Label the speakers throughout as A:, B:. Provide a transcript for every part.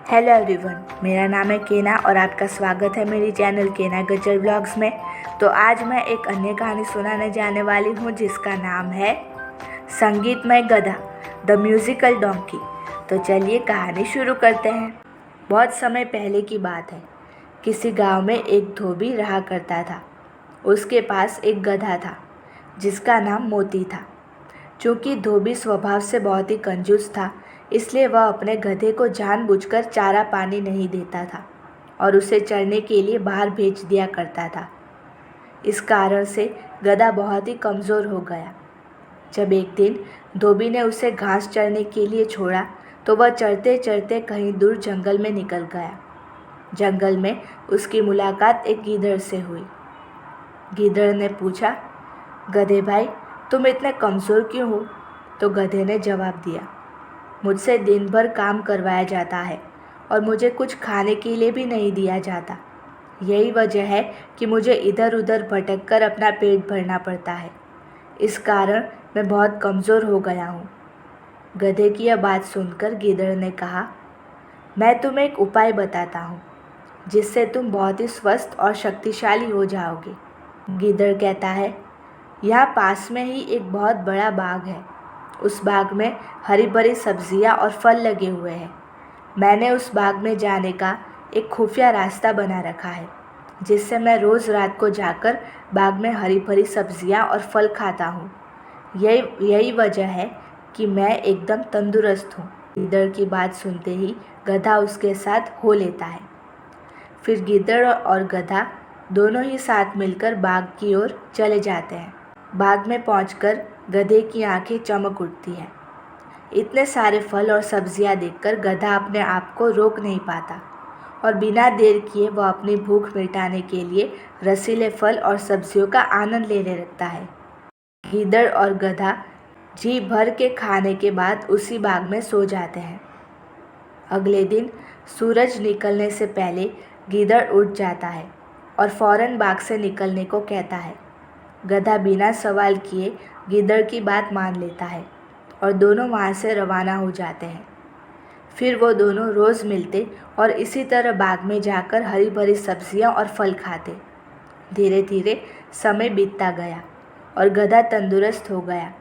A: Hello everyone, मेरा नाम है केना और आपका स्वागत है मेरी चैनल केना गजल ब्लॉग्स में। तो आज मैं एक अन्य कहानी सुनाने जाने वाली हूँ जिसका नाम है संगीतमय गधा, द म्यूजिकल डोंकी। तो चलिए कहानी शुरू करते हैं। बहुत समय पहले की बात है। किसी गांव में एक धोबी रहा करता था। उसके पास एक गधा था जिसका नाम मोती था। चूँकि धोबी स्वभाव से बहुत ही कंजूस था, इसलिए वह अपने गधे को जानबूझकर चारा पानी नहीं देता था और उसे चरने के लिए बाहर भेज दिया करता था। इस कारण से गधा बहुत ही कमज़ोर हो गया। जब एक दिन धोबी ने उसे घास चरने के लिए छोड़ा तो वह चरते चरते कहीं दूर जंगल में निकल गया। जंगल में उसकी मुलाकात एक गीदड़ से हुई। गीदड़ ने पूछा, गधे भाई, तुम इतने कमज़ोर क्यों हो? तो गधे ने जवाब दिया, मुझसे दिन भर काम करवाया जाता है और मुझे कुछ खाने के लिए भी नहीं दिया जाता। यही वजह है कि मुझे इधर उधर भटक कर अपना पेट भरना पड़ता है। इस कारण मैं बहुत कमज़ोर हो गया हूँ। गधे की यह बात सुनकर गीदड़ ने कहा, मैं तुम्हें एक उपाय बताता हूँ जिससे तुम बहुत ही स्वस्थ और शक्तिशाली हो जाओगे। गीदड़ कहता है, यहाँ पास में ही एक बहुत बड़ा बाग है। उस बाग में हरी भरी सब्जियाँ और फल लगे हुए हैं। मैंने उस बाग में जाने का एक खुफिया रास्ता बना रखा है जिससे मैं रोज़ रात को जाकर बाग में हरी भरी सब्जियाँ और फल खाता हूँ। यही वजह है कि मैं एकदम तंदुरुस्त हूँ। गीदड़ की बात सुनते ही गधा उसके साथ हो लेता है। फिर गीदड़ और गधा दोनों ही साथ मिलकर बाग की ओर चले जाते हैं। बाग में पहुंचकर गधे की आंखें चमक उठती हैं। इतने सारे फल और सब्जियां देखकर गधा अपने आप को रोक नहीं पाता और बिना देर किए वह अपनी भूख मिटाने के लिए रसीले फल और सब्जियों का आनंद लेने लगता है। गीदड़ और गधा जी भर के खाने के बाद उसी बाग में सो जाते हैं। अगले दिन सूरज निकलने से पहले गीदड़ उठ जाता है और फौरन बाग से निकलने को कहता है। गधा बिना सवाल किए गीदड़ की बात मान लेता है और दोनों वहाँ से रवाना हो जाते हैं। फिर वो दोनों रोज़ मिलते और इसी तरह बाग में जाकर हरी भरी सब्जियाँ और फल खाते। धीरे धीरे समय बीतता गया और गधा तंदुरुस्त हो गया।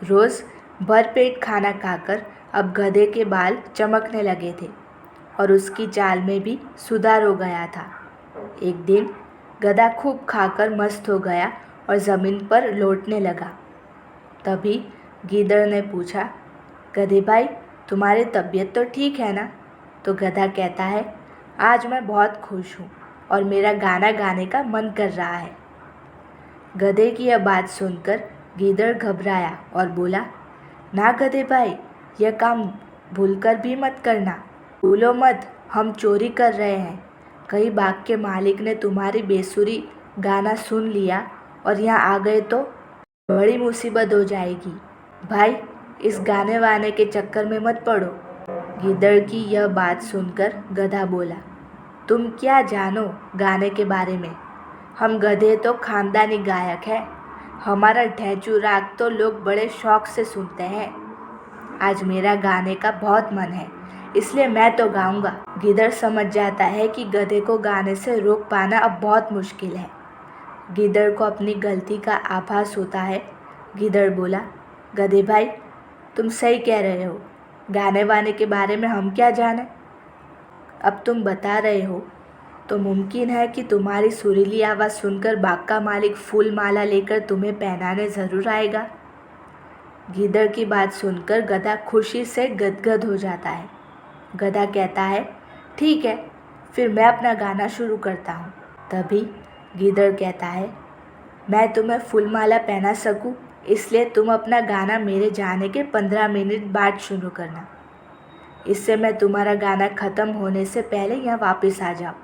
A: रोज़ भरपेट खाना खाकर अब गधे के बाल चमकने लगे थे और उसकी चाल में भी सुधार हो गया था। एक दिन गधा खूब खाकर मस्त हो गया और ज़मीन पर लौटने लगा। तभी गीदड़ ने पूछा, गधे भाई, तुम्हारी तबीयत तो ठीक है ना? तो गधा कहता है, आज मैं बहुत खुश हूँ और मेरा गाना गाने का मन कर रहा है। गधे की यह बात सुनकर गीदड़ घबराया और बोला, ना गधे भाई, यह काम भूलकर भी मत करना। भूलो मत, हम चोरी कर रहे हैं। कहीं बाग के मालिक ने तुम्हारी बेसुरी गाना सुन लिया और यहाँ आ गए तो बड़ी मुसीबत हो जाएगी। भाई, इस गाने वाने के चक्कर में मत पड़ो। गीदड़ की यह बात सुनकर गधा बोला, तुम क्या जानो गाने के बारे में? हम गधे तो खानदानी गायक हैं। हमारा ढैंचू राग तो लोग बड़े शौक से सुनते हैं। आज मेरा गाने का बहुत मन है, इसलिए मैं तो गाऊंगा। गीदड़ समझ जाता है कि गधे को गाने से रोक पाना अब बहुत मुश्किल है। गीदड़ को अपनी गलती का आभास होता है। गीदड़ बोला, गधे भाई, तुम सही कह रहे हो। गाने वाने के बारे में हम क्या जाने? अब तुम बता रहे हो तो मुमकिन है कि तुम्हारी सुरीली आवाज़ सुनकर बाग का मालिक फूल माला लेकर तुम्हें पहनाने ज़रूर आएगा। गीदड़ की बात सुनकर गधा खुशी से गदगद हो जाता है। गधा कहता है, ठीक है, फिर मैं अपना गाना शुरू करता हूँ। तभी गीदड़ कहता है, मैं तुम्हें फूलमाला पहना सकूं, इसलिए तुम अपना गाना मेरे जाने के 15 मिनट बाद शुरू करना। इससे मैं तुम्हारा गाना ख़त्म होने से पहले यहाँ वापस आ जाऊँ।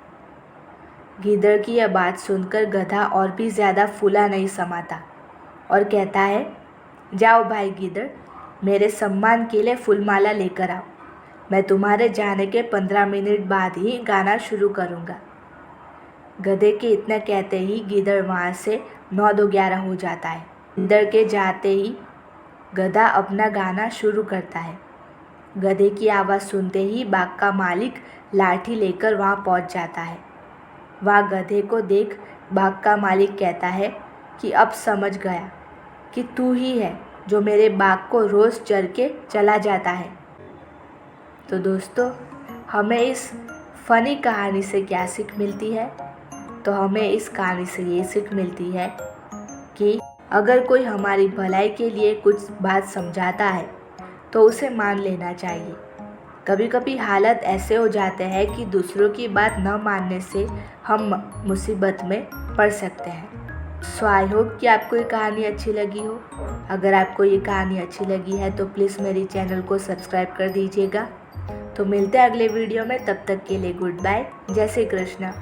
A: गीदड़ की यह बात सुनकर गधा और भी ज़्यादा फूला नहीं समाता और कहता है, जाओ भाई गीदड़, मेरे सम्मान के लिए फूलमाला लेकर आओ। मैं तुम्हारे जाने के 15 मिनट बाद ही गाना शुरू करूँगा। गधे के इतना कहते ही गीदड़ वहाँ से 9-11 हो जाता है। गीदड़ के जाते ही गधा अपना गाना शुरू करता है गधे की आवाज़ सुनते ही बाघ का मालिक लाठी लेकर वहाँ पहुँच जाता है। वहाँ गधे को देख बाघ का मालिक कहता है कि अब समझ गया कि तू ही है जो मेरे बाघ को रोज़ चर के चला जाता है। तो दोस्तों, हमें इस फ़नी कहानी से क्या सीख मिलती है? तो हमें इस कहानी से ये सीख मिलती है कि अगर कोई हमारी भलाई के लिए कुछ बात समझाता है तो उसे मान लेना चाहिए। कभी कभी हालात ऐसे हो जाते हैं कि दूसरों की बात न मानने से हम मुसीबत में पड़ सकते हैं। सो आई होप कि आपको ये कहानी अच्छी लगी हो। अगर आपको ये कहानी अच्छी लगी है तो प्लीज़ मेरी चैनल को सब्सक्राइब कर दीजिएगा। तो मिलते हैं अगले वीडियो में, तब तक के लिए गुड बाय। जय श्री कृष्ण।